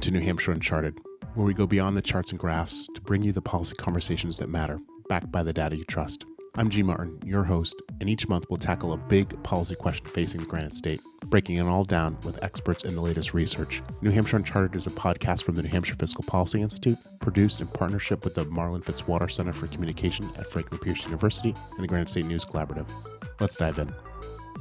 to New Hampshire Uncharted, where we go beyond the charts and graphs to bring you the policy conversations that matter, backed by the data you trust. I'm G. Martin, your host, and each month we'll tackle a big policy question facing Granite State, breaking it all down with experts in the latest research. New Hampshire Uncharted is a podcast from the New Hampshire Fiscal Policy Institute, produced in partnership with the Marlin Fitzwater Center for Communication at Franklin Pierce University and the Granite State News Collaborative. Let's dive in.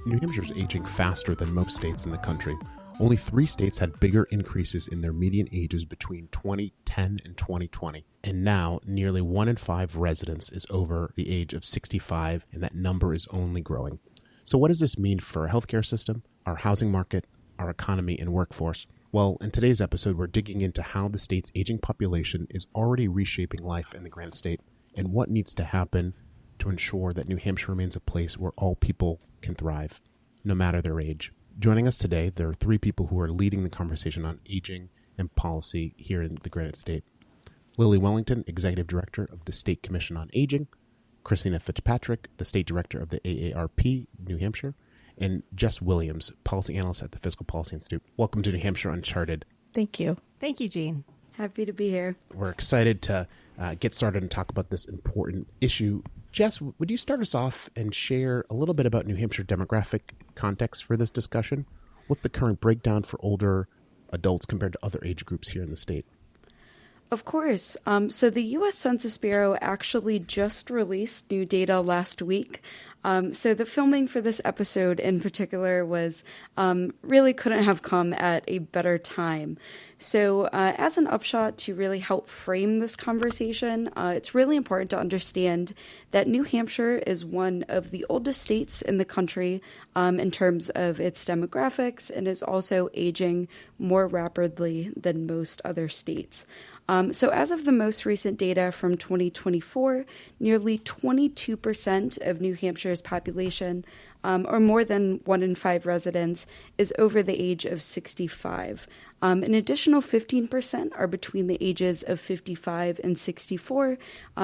New Hampshire is aging faster than most states in the country. Only 3 states had bigger increases in their median ages between 2010 and 2020. And now, nearly 1 in 5 residents is over the age of 65, and that number is only growing. So what does this mean for our healthcare system, our housing market, our economy, and workforce? Well, in today's episode, we're digging into how the state's aging population is already reshaping life in the Granite State, and what needs to happen to ensure that New Hampshire remains a place where all people can thrive, no matter their age. Joining us today, there are 3 people who are leading the conversation on aging and policy here in the Granite State. Lily Wellington, Executive Director of the State Commission on Aging, Christina Fitzpatrick, the State Director of the AARP, New Hampshire, and Jess Williams, Policy Analyst at the Fiscal Policy Institute. Welcome to New Hampshire Uncharted. Thank you. Thank you, Jean. Happy to be here. We're excited to get started and talk about this important issue. Jess, would you start us off and share a little bit about New Hampshire demographic context for this discussion? What's the current breakdown for older adults compared to other age groups here in the state? Of course. So the U.S. Census Bureau actually just released new data last week. So the filming for this episode in particular was really couldn't have come at a better time. So as an upshot to really help frame this conversation, it's really important to understand that New Hampshire is one of the oldest states in the country in terms of its demographics and is also aging more rapidly than most other states. So as of the most recent data from 2024, nearly 22% of New Hampshire's population, or more than 1 in 5 residents, is over the age of 65. An additional 15% are between the ages of 55 and 64,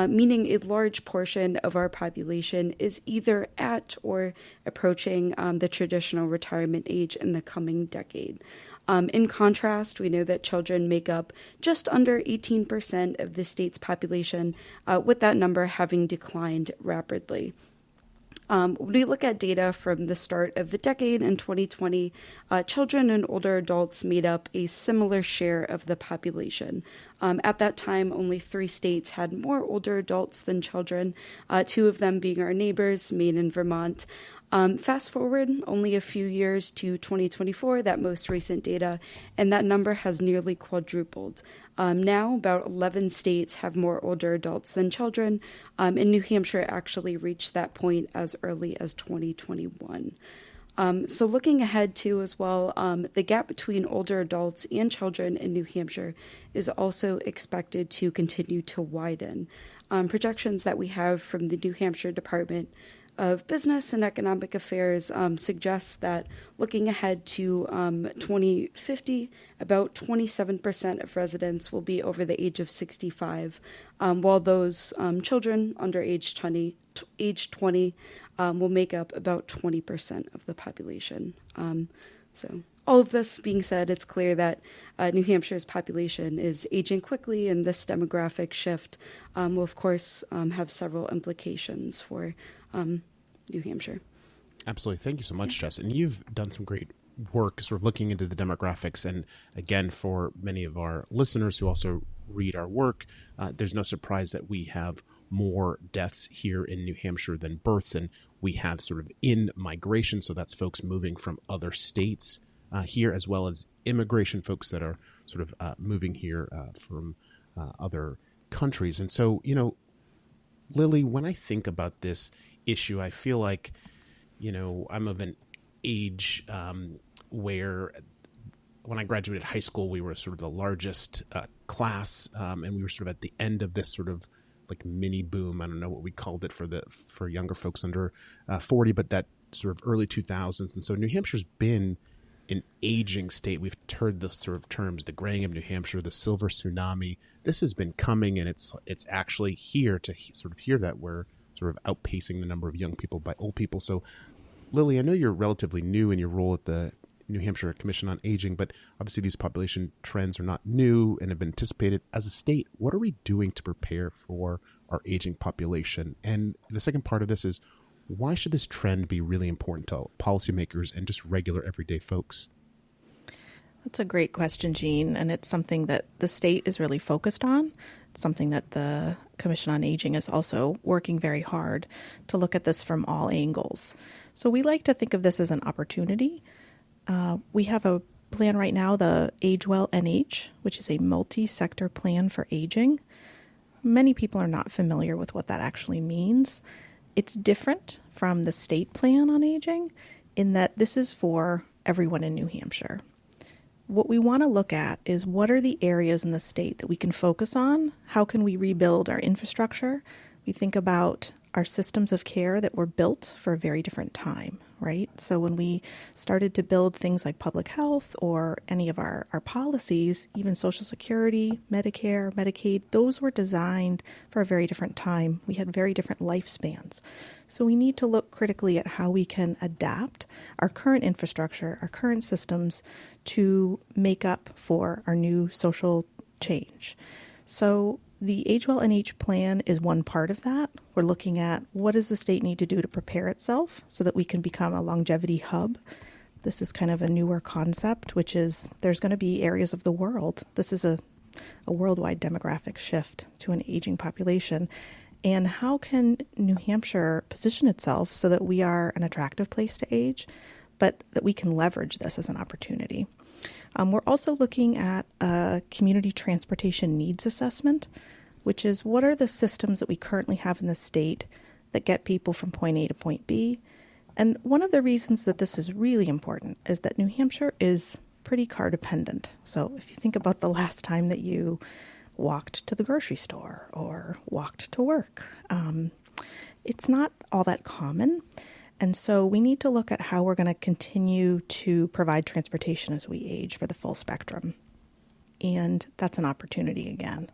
meaning a large portion of our population is either at or approaching the traditional retirement age in the coming decade. In contrast, we know that children make up just under 18% of the state's population, with that number having declined rapidly. When we look at data from the start of the decade in 2020, children and older adults made up a similar share of the population. At that time, only 3 states had more older adults than children, 2 of them being our neighbors, Maine and Vermont. Fast forward only a few years to 2024, that most recent data, and that number has nearly quadrupled. Now, about 11 states have more older adults than children, and New Hampshire actually reached that point as early as 2021. So looking ahead too as well, the gap between older adults and children in New Hampshire is also expected to continue to widen. Projections that we have from the New Hampshire Department of Business and Economic Affairs suggests that looking ahead to 2050, about 27% of residents will be over the age of 65, while those children under age 20 will make up about 20% of the population. So all of this being said, it's clear that New Hampshire's population is aging quickly, and this demographic shift will, of course, have several implications for New Hampshire. Absolutely. Thank you so much, Jess. And you've done some great work sort of looking into the demographics. And again, for many of our listeners who also read our work, there's no surprise that we have more deaths here in New Hampshire than births. And we have sort of in-migration, so that's folks moving from other states here, as well as immigration folks that are sort of moving here from other countries. And so, Lily, when I think about this issue, I feel like, I'm of an age where when I graduated high school, we were sort of the largest class, and we were sort of at the end of this sort of like mini boom. I don't know what we called it for younger folks under 40, but that sort of early 2000s. And so New Hampshire's been an aging state. We've heard the sort of terms, the graying of New Hampshire, the silver tsunami. This has been coming, and it's actually here to sort of hear that we're sort of outpacing the number of young people by old people. So, Lily, I know you're relatively new in your role at the New Hampshire Commission on Aging, but obviously these population trends are not new and have been anticipated. As a state, what are we doing to prepare for our aging population? And the second part of this is, why should this trend be really important to policymakers and just regular everyday folks? That's a great question, Gene, and it's something that the state is really focused on. It's something that the Commission on Aging is also working very hard to look at this from all angles. So we like to think of this as an opportunity. We have a plan right now, the Age Well NH, which is a multi-sector plan for aging. Many people are not familiar with what that actually means. It's different from the state plan on aging in that this is for everyone in New Hampshire. What we want to look at is what are the areas in the state that we can focus on? How can we rebuild our infrastructure? We think about our systems of care that were built for a very different time, right? So when we started to build things like public health or any of our policies, even Social Security, Medicare, Medicaid, those were designed for a very different time. We had very different lifespans. So we need to look critically at how we can adapt our current infrastructure, our current systems to make up for our new social change. So the Age Well NH plan is one part of that. We're looking at what does the state need to do to prepare itself so that we can become a longevity hub. This is kind of a newer concept, which is there's going to be areas of the world. This is a worldwide demographic shift to an aging population. And how can New Hampshire position itself so that we are an attractive place to age, but that we can leverage this as an opportunity? We're also looking at a community transportation needs assessment, which is what are the systems that we currently have in the state that get people from point A to point B. And one of the reasons that this is really important is that New Hampshire is pretty car dependent. So if you think about the last time that you walked to the grocery store or walked to work, it's not all that common. And so we need to look at how we're going to continue to provide transportation as we age for the full spectrum. And that's an opportunity again.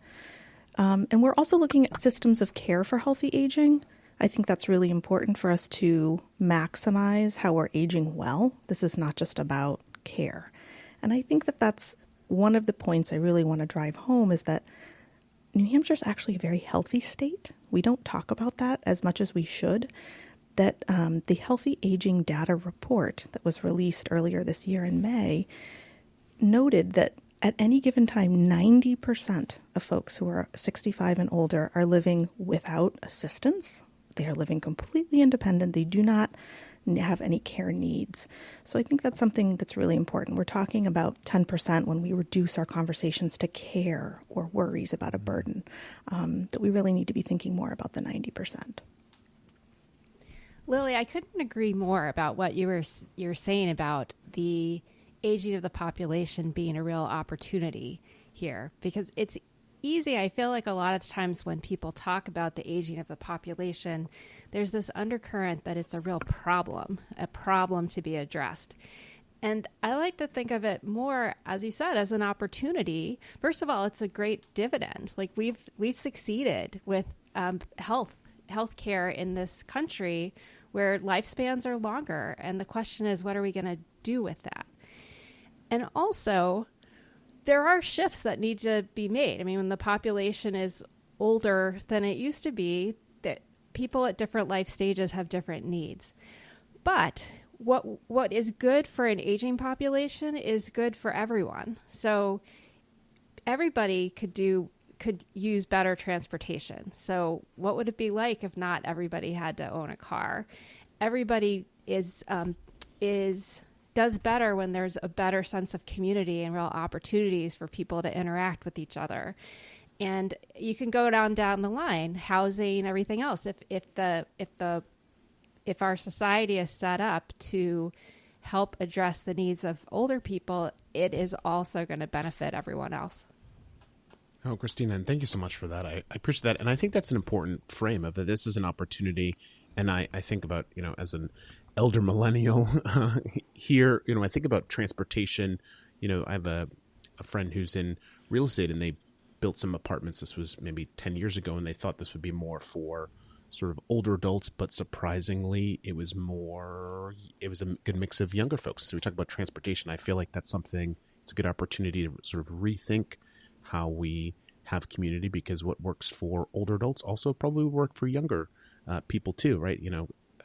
And we're also looking at systems of care for healthy aging. I think that's really important for us to maximize how we're aging well. This is not just about care. And I think that that's one of the points I really want to drive home is that New Hampshire is actually a very healthy state. We don't talk about that as much as we should. That the Healthy Aging Data Report that was released earlier this year in May noted that at any given time, 90% of folks who are 65 and older are living without assistance. They are living completely independent. They do not have any care needs. So I think that's something that's really important. We're talking about 10% when we reduce our conversations to care or worries about a burden, that we really need to be thinking more about the 90%. Lily, I couldn't agree more about what you're saying about the aging of the population being a real opportunity here, because it's easy. I feel like a lot of times when people talk about the aging of the population, there's this undercurrent that it's a real problem, a problem to be addressed. And I like to think of it more, as you said, as an opportunity. First of all, it's a great dividend. Like we've succeeded with healthcare in this country where lifespans are longer. And the question is, what are we going to do with that? And also, there are shifts that need to be made. I mean, when the population is older than it used to be, that people at different life stages have different needs. But what is good for an aging population is good for everyone. So everybody could use better transportation. So what would it be like if not everybody had to own a car? Everybody does better when there's a better sense of community and real opportunities for people to interact with each other. And you can go down the line, housing, everything else. If our society is set up to help address the needs of older people, it is also going to benefit everyone else. Oh, Christina, and thank you so much for that. I appreciate that. And I think that's an important frame of that this is an opportunity. And I think about, as an elder millennial here, I think about transportation. I have a friend who's in real estate, and they built some apartments. This was maybe 10 years ago, and they thought this would be more for sort of older adults, but surprisingly, it was a good mix of younger folks. So we talk about transportation. I feel like that's something, it's a good opportunity to sort of rethink how we have community, because what works for older adults also probably would work for younger people too, right?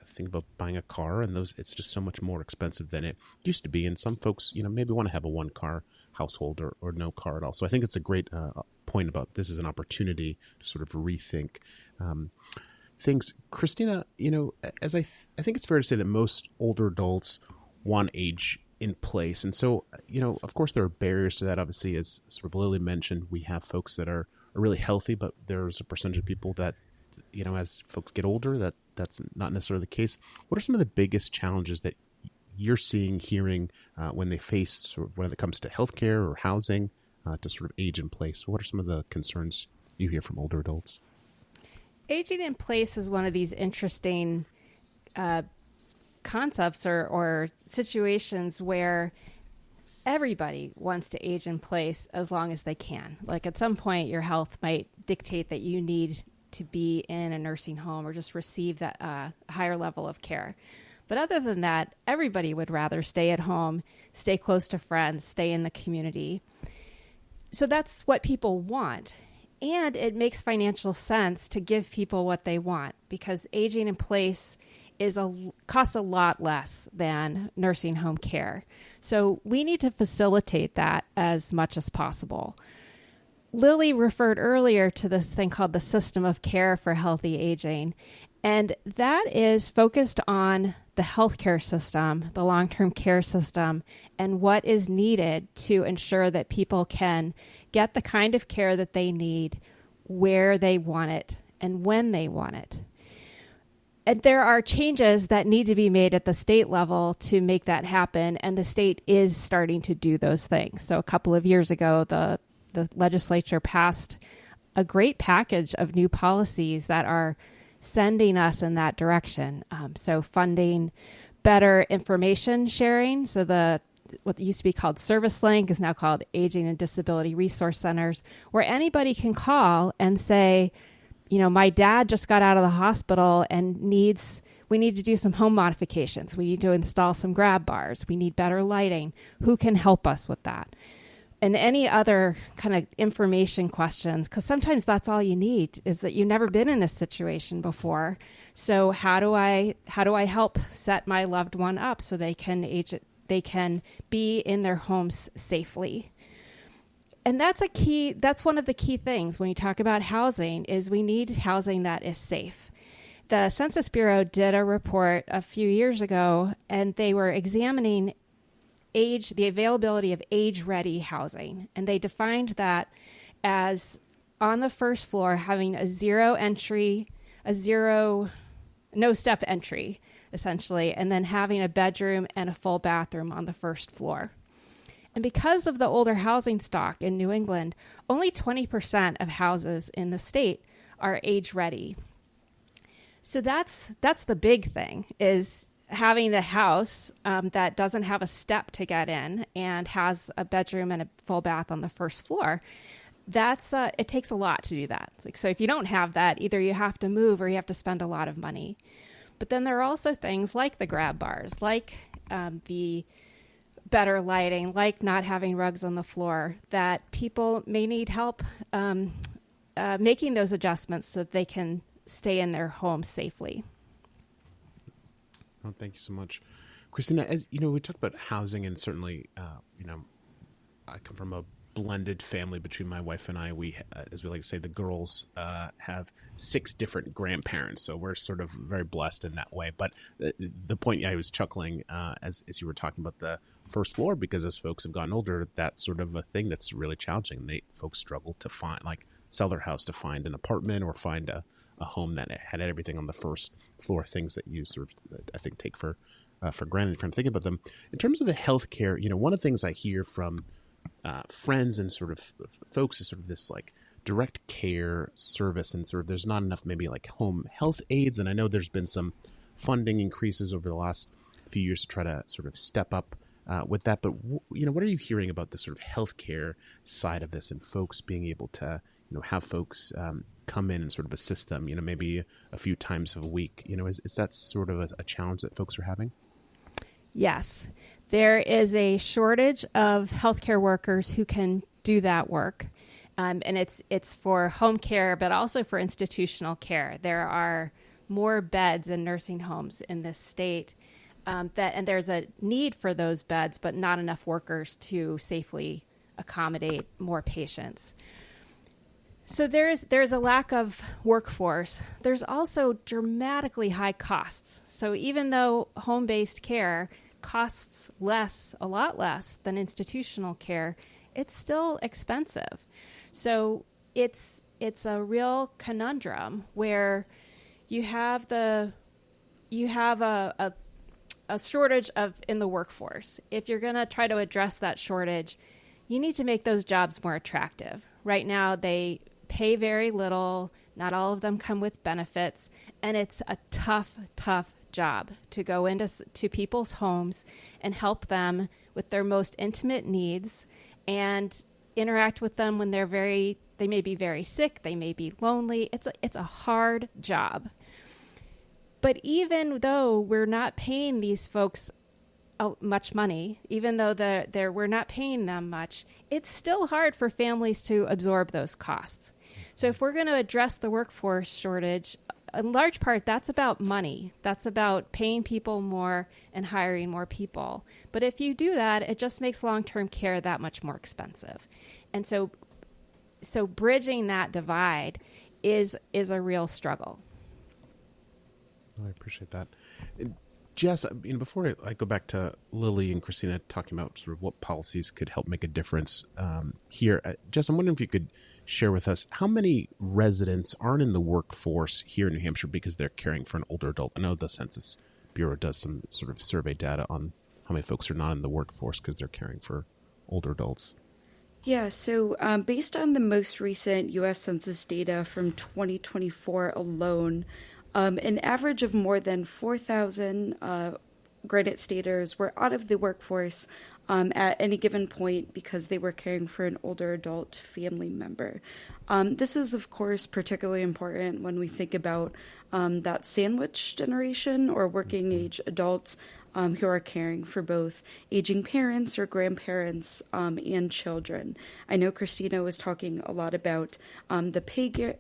Think about buying a car, and it's just so much more expensive than it used to be. And some folks, maybe want to have a one car household or no car at all. So I think it's a great point about this is an opportunity to sort of rethink things. Christina, as I think it's fair to say that most older adults want age in place. And so, of course there are barriers to that. Obviously, as sort of Lily mentioned, we have folks that are really healthy, but there's a percentage of people that, as folks get older, that's not necessarily the case. What are some of the biggest challenges that you're seeing, hearing when they face, sort of when it comes to healthcare or housing to sort of age in place? What are some of the concerns you hear from older adults? Aging in place is one of these interesting concepts or situations where everybody wants to age in place as long as they can. Like at some point, your health might dictate that you need to be in a nursing home or just receive that higher level of care. But other than that, everybody would rather stay at home, stay close to friends, stay in the community. So that's what people want. And it makes financial sense to give people what they want, because aging in place costs a lot less than nursing home care. So we need to facilitate that as much as possible. Lily referred earlier to this thing called the system of care for healthy aging, and that is focused on the healthcare system, the long-term care system, and what is needed to ensure that people can get the kind of care that they need, where they want it, and when they want it. And there are changes that need to be made at the state level to make that happen, and the state is starting to do those things. So a couple of years ago, the legislature passed a great package of new policies that are sending us in that direction. So funding better information sharing. So what used to be called Service Link is now called Aging and Disability Resource Centers, where anybody can call and say, my dad just got out of the hospital and we need to do some home modifications. We need to install some grab bars. We need better lighting. Who can help us with that? And any other kind of information questions, because sometimes that's all you need, is that you've never been in this situation before. So how do I help set my loved one up so they can be in their homes safely? And that's one of the key things when you talk about housing, is we need housing that is safe. The Census Bureau did a report a few years ago, and they were examining the availability of age-ready housing. And they defined that as on the first floor having no step entry, essentially, and then having a bedroom and a full bathroom on the first floor. And because of the older housing stock in New England, only 20% of houses in the state are age-ready. So that's the big thing, is having a house that doesn't have a step to get in and has a bedroom and a full bath on the first floor. It takes a lot to do that. So if you don't have that, either you have to move or you have to spend a lot of money. But then there are also things like the grab bars, like the better lighting, like not having rugs on the floor, that people may need help making those adjustments so that they can stay in their home safely. Oh, thank you so much. Christina, as we talked about housing, and certainly, I come from a blended family between my wife and I. We, as we like to say, the girls have 6 different grandparents, so we're sort of very blessed in that way. But the point, I was chuckling as you were talking about the first floor, because as folks have gotten older, that's sort of a thing that's really challenging. Folks struggle to sell their house to find an apartment or find a home that had everything on the first floor, things that you sort of, I think, take for granted if I'm thinking about them. In terms of the healthcare, one of the things I hear from friends and sort of folks is sort of this like direct care service, and sort of there's not enough maybe like home health aides. And I know there's been some funding increases over the last few years to try to sort of step up with that. But, what are you hearing about the sort of healthcare side of this and folks being able to, have folks come in and sort of assist them, maybe a few times a week. Is that sort of a challenge that folks are having? Yes, there is a shortage of healthcare workers who can do that work. And it's for home care, but also for institutional care. There are more beds in nursing homes in this state, and there's a need for those beds, but not enough workers to safely accommodate more patients. So there's a lack of workforce. There's also dramatically high costs. So even though home-based care costs a lot less than institutional care, it's still expensive. So it's a real conundrum where you have a shortage in the workforce. If you're going to try to address that shortage, you need to make those jobs more attractive. Right now, they pay very little. Not all of them come with benefits, and it's a tough job to go into people's homes and help them with their most intimate needs and interact with them when they may be very sick, they may be lonely. It's a hard job. But even though we're not paying these folks much money, even though we're not paying them much, it's still hard for families to absorb those costs. So if we're going to address the workforce shortage, in large part, that's about money. That's about paying people more and hiring more people. But if you do that, it just makes long-term care that much more expensive. And so bridging that divide is a real struggle. I appreciate that. Jess, before I go back to Lily and Christina talking about sort of what policies could help make a difference here, Jess, I'm wondering if you could share with us how many residents aren't in the workforce here in New Hampshire because they're caring for an older adult. I know the Census Bureau does some sort of survey data on how many folks are not in the workforce because they're caring for older adults. Yeah, so based on the most recent U.S. Census data from 2024 alone, an average of more than 4,000 Granite Staters were out of the workforce at any given point because they were caring for an older adult family member. This is, of course, particularly important when we think about that sandwich generation or working age adults who are caring for both aging parents or grandparents and children. I know Christina was talking a lot about the paid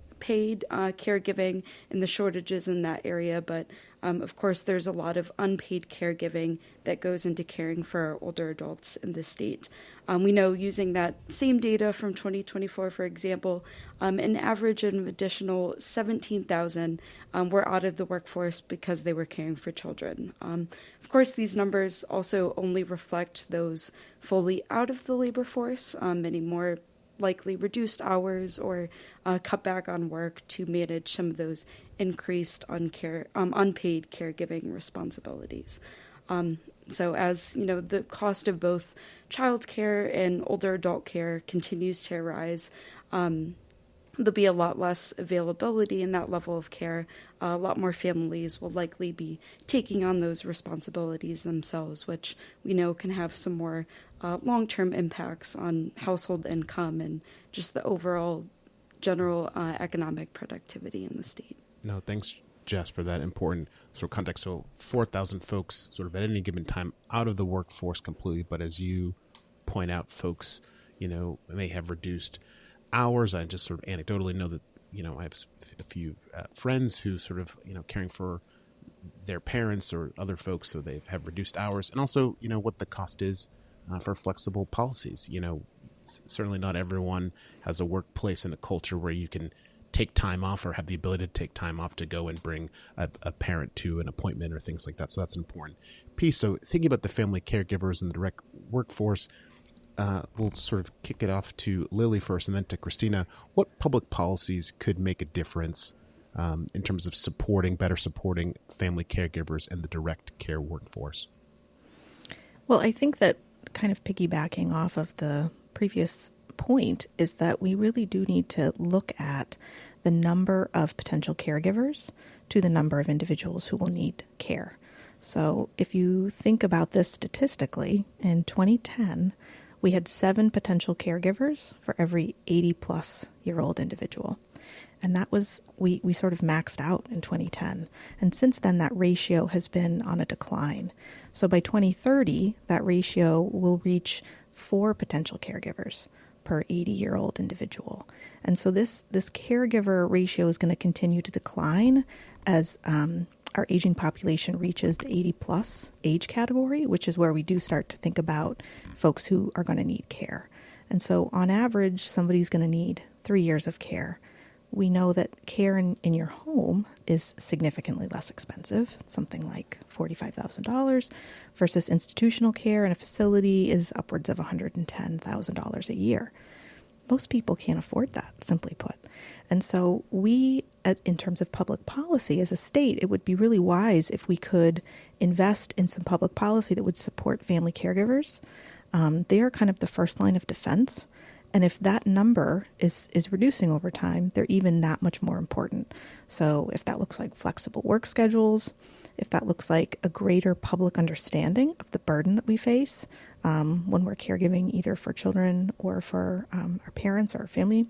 caregiving and the shortages in that area, but of course there's a lot of unpaid caregiving that goes into caring for our older adults in the state. We know, using that same data from 2024, for example, an average of an additional 17,000 were out of the workforce because they were caring for children. Of course, these numbers also only reflect those fully out of the labor force. Many more likely reduced hours or cut back on work to manage some of those increased unpaid caregiving responsibilities. So as you know, the cost of both child care and older adult care continues to rise, there'll be a lot less availability in that level of care. A lot more families will likely be taking on those responsibilities themselves, which we know can have some more long-term impacts on household income and just the overall general economic productivity in the state. No, thanks, Jess, for that important sort of context. So 4,000 folks sort of at any given time out of the workforce completely, but as you point out, folks, may have reduced hours. I just sort of anecdotally know that, I have a few friends who sort of, caring for their parents or other folks, so they have reduced hours. And also, what the cost is for flexible policies. Certainly not everyone has a workplace and a culture where you can take time off or have the ability to take time off to go and bring a parent to an appointment or things like that. So that's an important piece. So thinking about the family caregivers and the direct workforce, we'll sort of kick it off to Lily first and then to Christina. What public policies could make a difference in terms of better supporting family caregivers and the direct care workforce? Well, I think that kind of piggybacking off of the previous point is that we really do need to look at the number of potential caregivers to the number of individuals who will need care. So if you think about this statistically, in 2010, we had 7 potential caregivers for every 80-plus-year-old individual. And that was, we sort of maxed out in 2010. And since then, that ratio has been on a decline. So by 2030, that ratio will reach 4 potential caregivers per 80-year-old individual. And so this caregiver ratio is going to continue to decline as our aging population reaches the 80-plus age category, which is where we do start to think about folks who are going to need care. And so on average, somebody's going to need 3 years of care. We know that care in your home is significantly less expensive, something like $45,000, versus institutional care in a facility is upwards of $110,000 a year. Most people can't afford that, simply put. And so we, in terms of public policy as a state, it would be really wise if we could invest in some public policy that would support family caregivers. They are kind of the first line of defense. And if that number is reducing over time, they're even that much more important. So if that looks like flexible work schedules, if that looks like a greater public understanding of the burden that we face when we're caregiving either for children or for our parents or our family,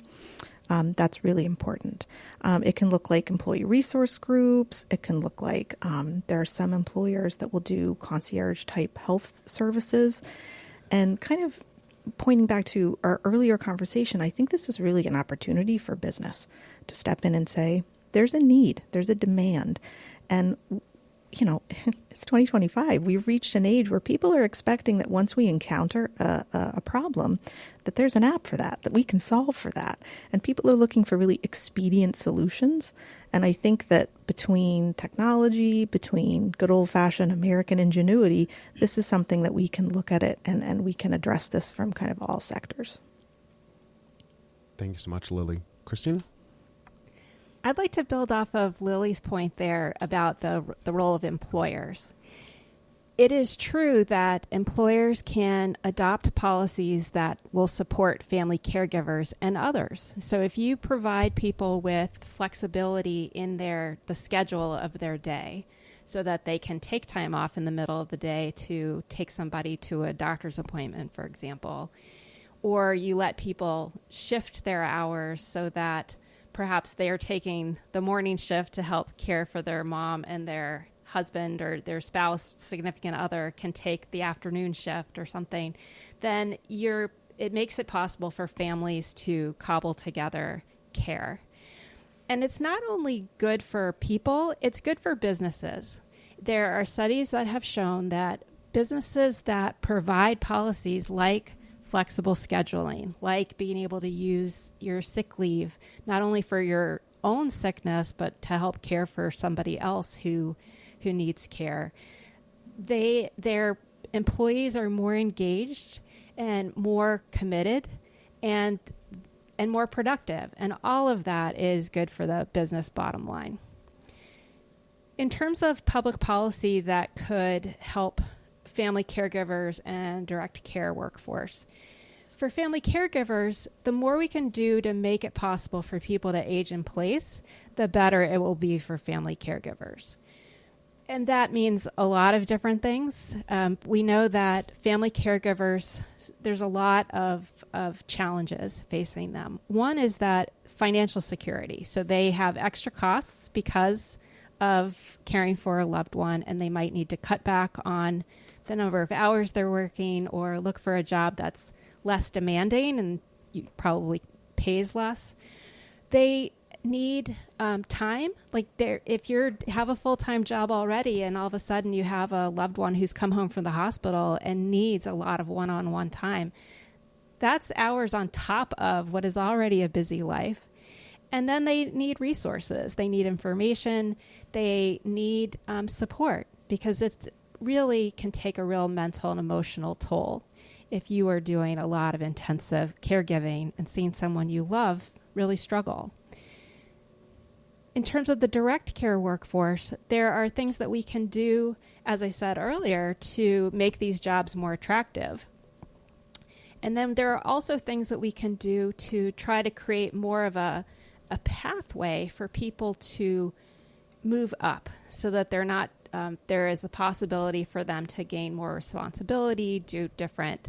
that's really important. It can look like employee resource groups. It can look like there are some employers that will do concierge-type health services. And kind of pointing back to our earlier conversation, I think this is really an opportunity for business to step in and say, there's a need, there's a demand. And, you know, it's 2025. We've reached an age where people are expecting that once we encounter a problem, that there's an app for that we can solve for that. And people are looking for really expedient solutions. And I think that between technology, between good old-fashioned American ingenuity, this is something that we can look at it and we can address this from kind of all sectors. Thank you so much, Lily. Christina? I'd like to build off of Lily's point there about the role of employers. It is true that employers can adopt policies that will support family caregivers and others. So if you provide people with flexibility in the schedule of their day so that they can take time off in the middle of the day to take somebody to a doctor's appointment, for example, or you let people shift their hours so that perhaps they are taking the morning shift to help care for their mom and their husband or their spouse, significant other can take the afternoon shift or something, then it makes it possible for families to cobble together care. And it's not only good for people, it's good for businesses. There are studies that have shown that businesses that provide policies like flexible scheduling, like being able to use your sick leave, not only for your own sickness, but to help care for somebody else who needs care. Their employees are more engaged and more committed and more productive. And all of that is good for the business bottom line. In terms of public policy that could help family caregivers and direct care workforce, for family caregivers, the more we can do to make it possible for people to age in place, the better it will be for family caregivers. And that means a lot of different things. We know that family caregivers, there's a lot of challenges facing them. One is that financial security. So they have extra costs because of caring for a loved one, and they might need to cut back on the number of hours they're working or look for a job that's less demanding and probably pays less. They need time. Like if you have a full-time job already and all of a sudden you have a loved one who's come home from the hospital and needs a lot of one-on-one time, that's hours on top of what is already a busy life. And then they need resources. They need information. They need support, because it really can take a real mental and emotional toll if you are doing a lot of intensive caregiving and seeing someone you love really struggle. In terms of the direct care workforce, there are things that we can do, as I said earlier, to make these jobs more attractive. And then there are also things that we can do to try to create more of a pathway for people to move up so that they're not, there is the possibility for them to gain more responsibility, do different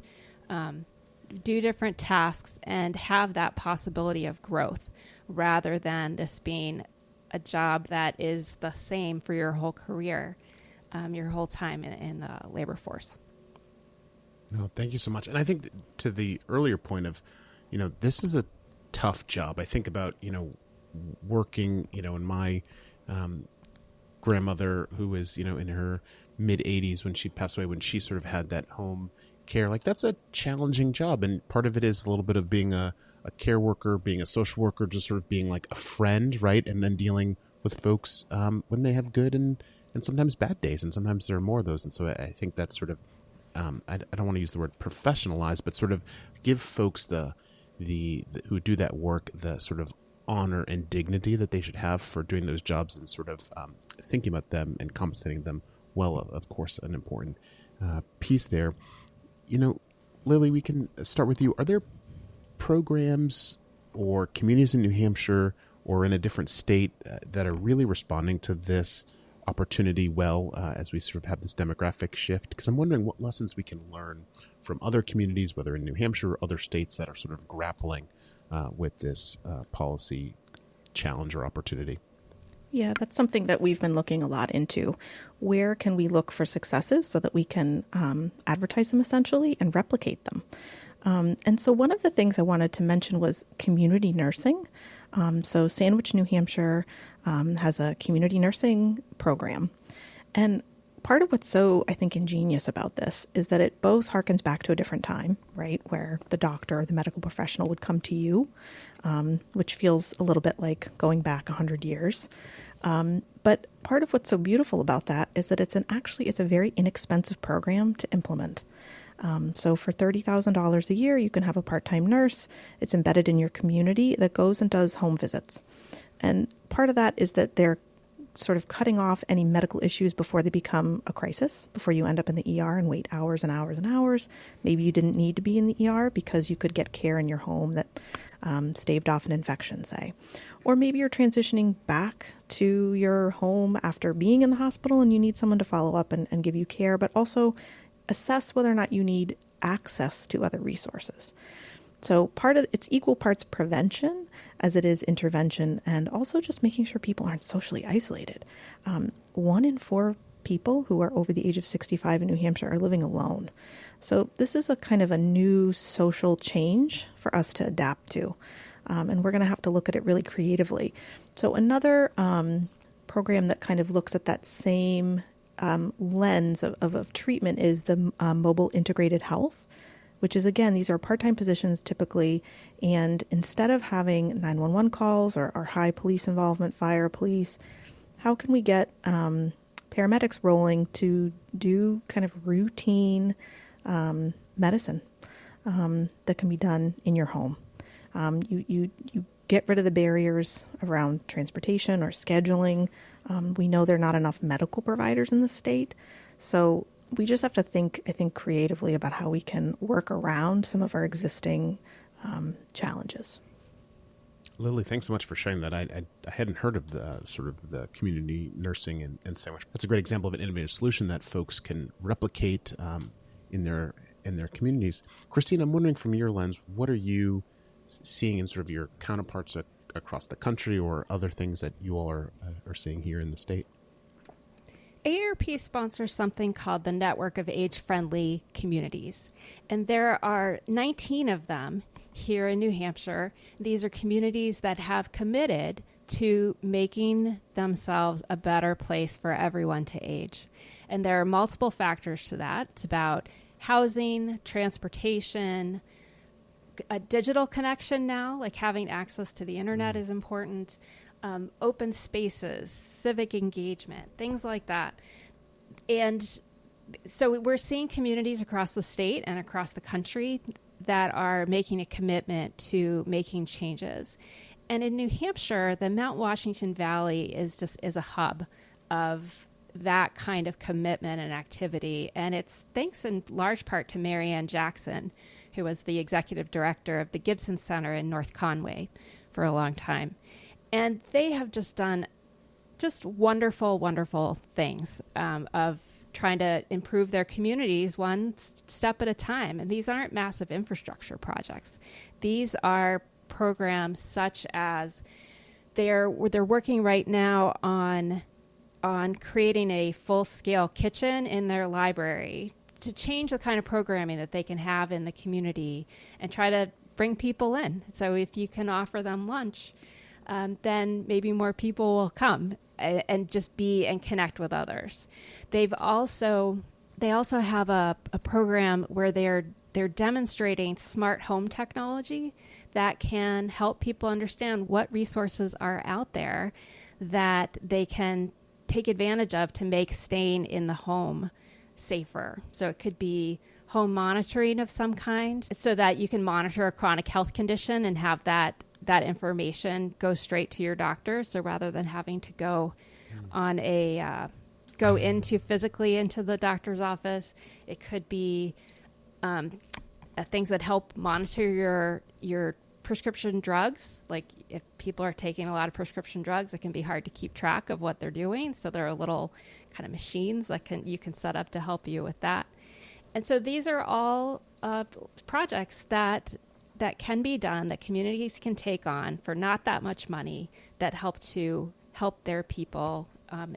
do different tasks, and have that possibility of growth rather than this being a job that is the same for your whole career, your whole time in the labor force. No, thank you so much. And I think to the earlier point of, this is a tough job. I think about, working, in my grandmother who was, in her mid 80s when she passed away, when she sort of had that home care, like that's a challenging job. And part of it is a little bit of being a care worker, being a social worker, just sort of being like a friend, right? And then dealing with folks when they have good and sometimes bad days, and sometimes there are more of those. And so I think that's sort of, I don't want to use the word professionalize, but sort of give folks the who do that work the sort of honor and dignity that they should have for doing those jobs, and sort of thinking about them and compensating them well, of course, an important piece there. Lily, we can start with you. Are there programs or communities in New Hampshire or in a different state that are really responding to this opportunity well as we sort of have this demographic shift? Because I'm wondering what lessons we can learn from other communities, whether in New Hampshire or other states that are sort of grappling with this policy challenge or opportunity. Yeah, that's something that we've been looking a lot into. Where can we look for successes so that we can advertise them essentially and replicate them? And so one of the things I wanted to mention was community nursing. So Sandwich, New Hampshire has a community nursing program. And part of what's so, I think, ingenious about this is that it both harkens back to a different time, right, where the doctor or the medical professional would come to you, which feels a little bit like going back 100 years. But part of what's so beautiful about that is that it's a very inexpensive program to implement. So for $30,000 a year, you can have a part-time nurse. It's embedded in your community that goes and does home visits. And part of that is that they're sort of cutting off any medical issues before they become a crisis, before you end up in the ER and wait hours and hours and hours. Maybe you didn't need to be in the ER because you could get care in your home that staved off an infection, say. Or maybe you're transitioning back to your home after being in the hospital and you need someone to follow up and give you care, but also assess whether or not you need access to other resources. So it's equal parts prevention as it is intervention, and also just making sure people aren't socially isolated. 1 in 4 people who are over the age of 65 in New Hampshire are living alone. So this is a kind of a new social change for us to adapt to. And we're going to have to look at it really creatively. So another program that kind of looks at that same lens of treatment is the mobile integrated health, which is, again, these are part-time positions typically, and instead of having 911 calls or high police involvement, fire, police, how can we get paramedics rolling to do kind of routine medicine that can be done in your home? You get rid of the barriers around transportation or scheduling. We know there are not enough medical providers in the state, so we just have to think, I think, creatively about how we can work around some of our existing challenges. Lily, thanks so much for sharing that. I hadn't heard of the sort of the community nursing and Sandwich. That's a great example of an innovative solution that folks can replicate in their communities. Christina, I'm wondering from your lens, what are you seeing in sort of your counterparts across the country, or other things that you all are seeing here in the state? AARP sponsors something called the Network of Age-Friendly Communities, and there are 19 of them here in New Hampshire. These are communities that have committed to making themselves a better place for everyone to age. And there are multiple factors to that. It's about housing, transportation, a digital connection now, like having access to the internet is important. Open spaces, civic engagement, things like that. And so we're seeing communities across the state and across the country that are making a commitment to making changes. And in New Hampshire, the Mount Washington Valley is a hub of that kind of commitment and activity. And it's thanks in large part to Mary Ann Jackson, who was the executive director of the Gibson Center in North Conway for a long time. And they have just done just wonderful, wonderful things of trying to improve their communities one step at a time. And these aren't massive infrastructure projects. These are programs such as they're working right now on creating a full-scale kitchen in their library to change the kind of programming that they can have in the community and try to bring people in. So if you can offer them lunch, then maybe more people will come and just be and connect with others. They also have a program where they're demonstrating smart home technology that can help people understand what resources are out there that they can take advantage of to make staying in the home safer. So it could be home monitoring of some kind so that you can monitor a chronic health condition and have that information go straight to your doctor. So rather than having to go physically into the doctor's office, it could be things that help monitor your prescription drugs. Like if people are taking a lot of prescription drugs, it can be hard to keep track of what they're doing. So there are little kind of machines that you can set up to help you with that. And so these are all projects that can be done, that communities can take on for not that much money, that help their people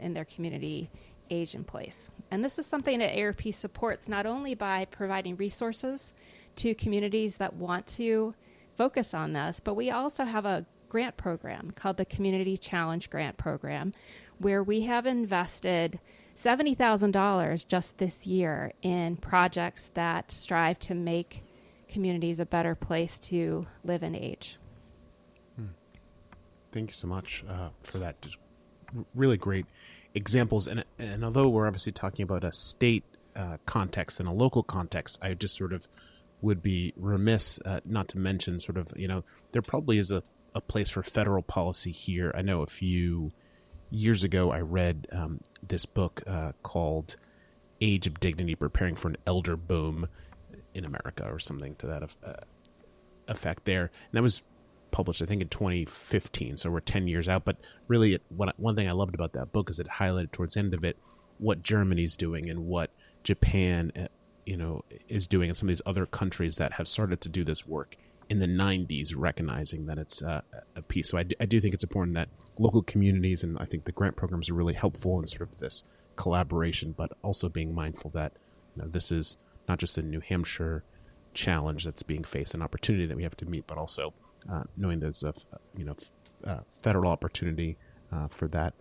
in their community age in place. And this is something that AARP supports not only by providing resources to communities that want to focus on this, but we also have a grant program called the Community Challenge Grant Program, where we have invested $70,000 just this year in projects that strive to make communities a better place to live and age. Thank you so much for that. Just really great examples. And although we're obviously talking about a state context and a local context, I just sort of would be remiss not to mention sort of, there probably is a place for federal policy here. I know a few years ago I read this book called Age of Dignity, Preparing for an Elder Boom in America, or something to that effect there. And that was published, I think, in 2015, so we're 10 years out. But really, one thing I loved about that book is it highlighted towards the end of it what Germany's doing and what Japan is doing, and some of these other countries that have started to do this work in the 90s, recognizing that it's a piece. So I do think it's important that local communities, and I think the grant programs are really helpful in sort of this collaboration, but also being mindful that this is not just a New Hampshire challenge that's being faced, an opportunity that we have to meet, but also knowing there's a federal opportunity for that.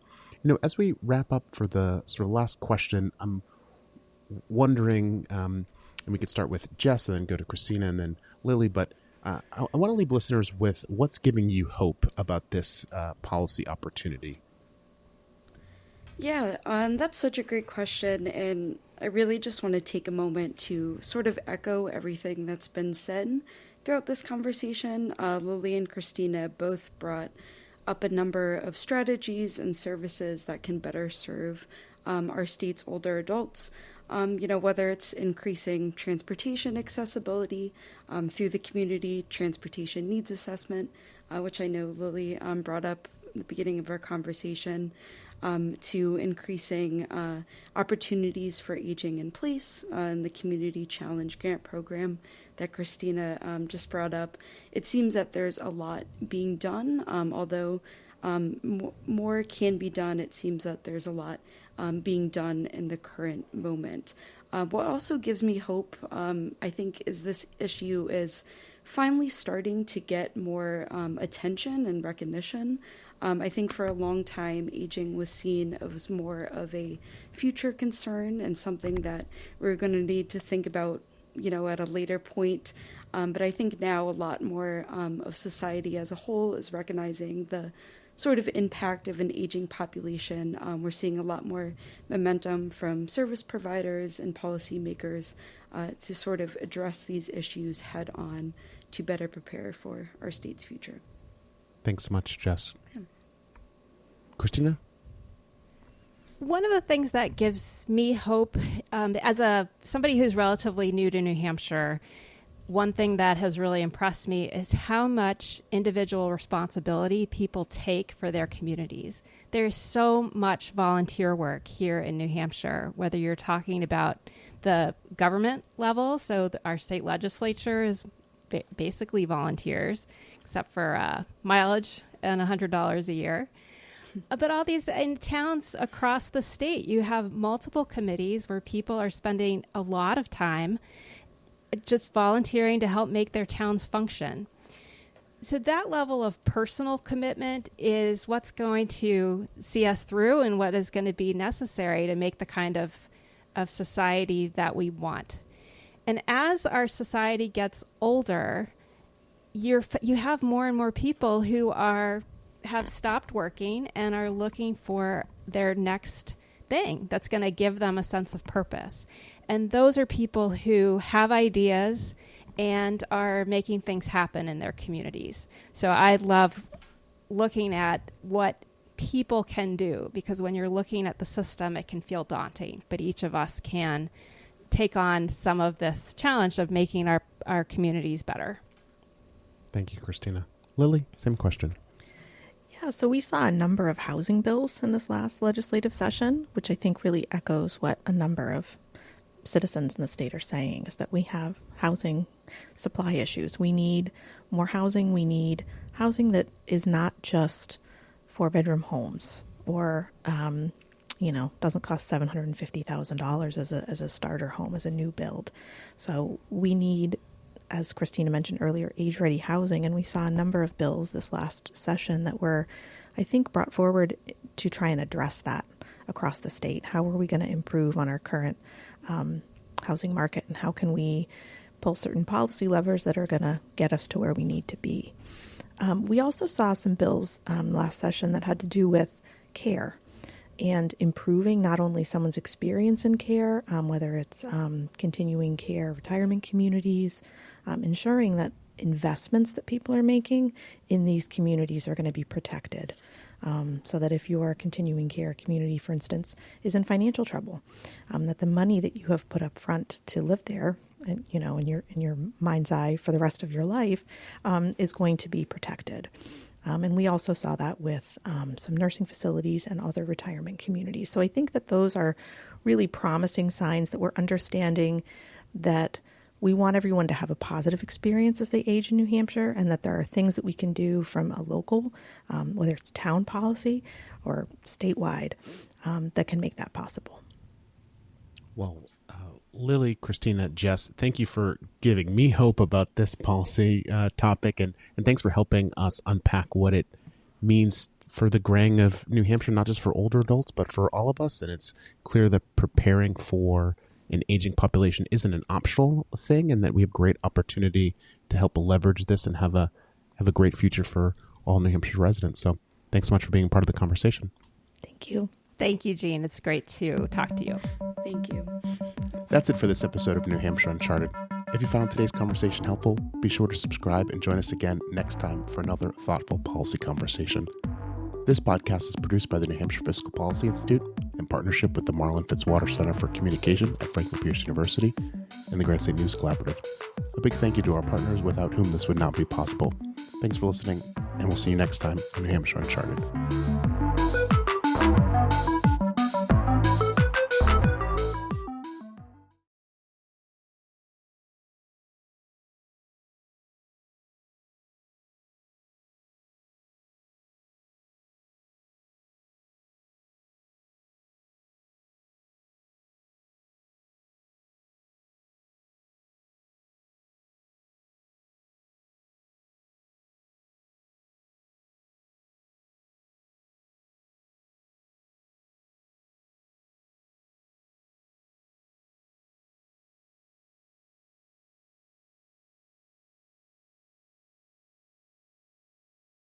As we wrap up for the sort of last question, I'm wondering, and we could start with Jess and then go to Christina and then Lily, but I want to leave listeners with what's giving you hope about this policy opportunity. Yeah, that's such a great question, and I really just want to take a moment to sort of echo everything that's been said throughout this conversation. Lily and Christina both brought up a number of strategies and services that can better serve our state's older adults. Whether it's increasing transportation accessibility through the community transportation needs assessment, which I know Lily brought up at the beginning of our conversation, to increasing opportunities for aging in place in the Community Challenge Grant Program that Christina just brought up. It seems that there's a lot being done, although more can be done. It seems that there's a lot being done in the current moment. What also gives me hope, I think, is this issue is finally starting to get more attention and recognition. I think for a long time, aging was seen as more of a future concern and something that we're going to need to think about, at a later point. But I think now a lot more of society as a whole is recognizing the sort of impact of an aging population. We're seeing a lot more momentum from service providers and policymakers to sort of address these issues head on to better prepare for our state's future. Thanks so much, Jess. Yeah. Christina? One of the things that gives me hope, as somebody who's relatively new to New Hampshire, one thing that has really impressed me is how much individual responsibility people take for their communities. There's so much volunteer work here in New Hampshire, whether you're talking about the government level. So our state legislature is basically volunteers, except for mileage and $100 a year. But all these in towns across the state, you have multiple committees where people are spending a lot of time just volunteering to help make their towns function. So that level of personal commitment is what's going to see us through and what is going to be necessary to make the kind of society that we want. And as our society gets older, you have more and more people who have stopped working and are looking for their next thing that's going to give them a sense of purpose. And those are people who have ideas and are making things happen in their communities. So I love looking at what people can do, because when you're looking at the system, it can feel daunting, but each of us can take on some of this challenge of making our communities better. Thank you, Christina. Lily, same question. Yeah, so we saw a number of housing bills in this last legislative session, which I think really echoes what a number of citizens in the state are saying, is that we have housing supply issues. We need more housing. We need housing that is not just 4-bedroom homes or, doesn't cost $750,000 as a starter home, as a new build. So we need, as Christina mentioned earlier, age-ready housing, and we saw a number of bills this last session that were, I think, brought forward to try and address that across the state. How are we going to improve on our current housing market, and how can we pull certain policy levers that are going to get us to where we need to be? We also saw some bills last session that had to do with care and improving not only someone's experience in care, whether it's continuing care, retirement communities, ensuring that investments that people are making in these communities are going to be protected. So that if your continuing care community, for instance, is in financial trouble, that the money that you have put up front to live there, and, in your mind's eye for the rest of your life, is going to be protected. And we also saw that with some nursing facilities and other retirement communities. So I think that those are really promising signs that we're understanding that we want everyone to have a positive experience as they age in New Hampshire, and that there are things that we can do from a local, whether it's town policy or statewide, that can make that possible. Well, Lily, Christina, Jess, thank you for giving me hope about this policy topic, and thanks for helping us unpack what it means for the graying of New Hampshire, not just for older adults, but for all of us. And it's clear that preparing for an aging population isn't an optional thing, and that we have great opportunity to help leverage this and have a great future for all New Hampshire residents. So thanks so much for being part of the conversation. Thank you. Thank you, Jean. It's great to talk to you. Thank you. That's it for this episode of New Hampshire Uncharted. If you found today's conversation helpful, be sure to subscribe and join us again next time for another thoughtful policy conversation. This podcast is produced by the New Hampshire Fiscal Policy Institute in partnership with the Marlin Fitzwater Center for Communication at Franklin Pierce University and the Granite State News Collaborative. A big thank you to our partners without whom this would not be possible. Thanks for listening, and we'll see you next time on New Hampshire Uncharted.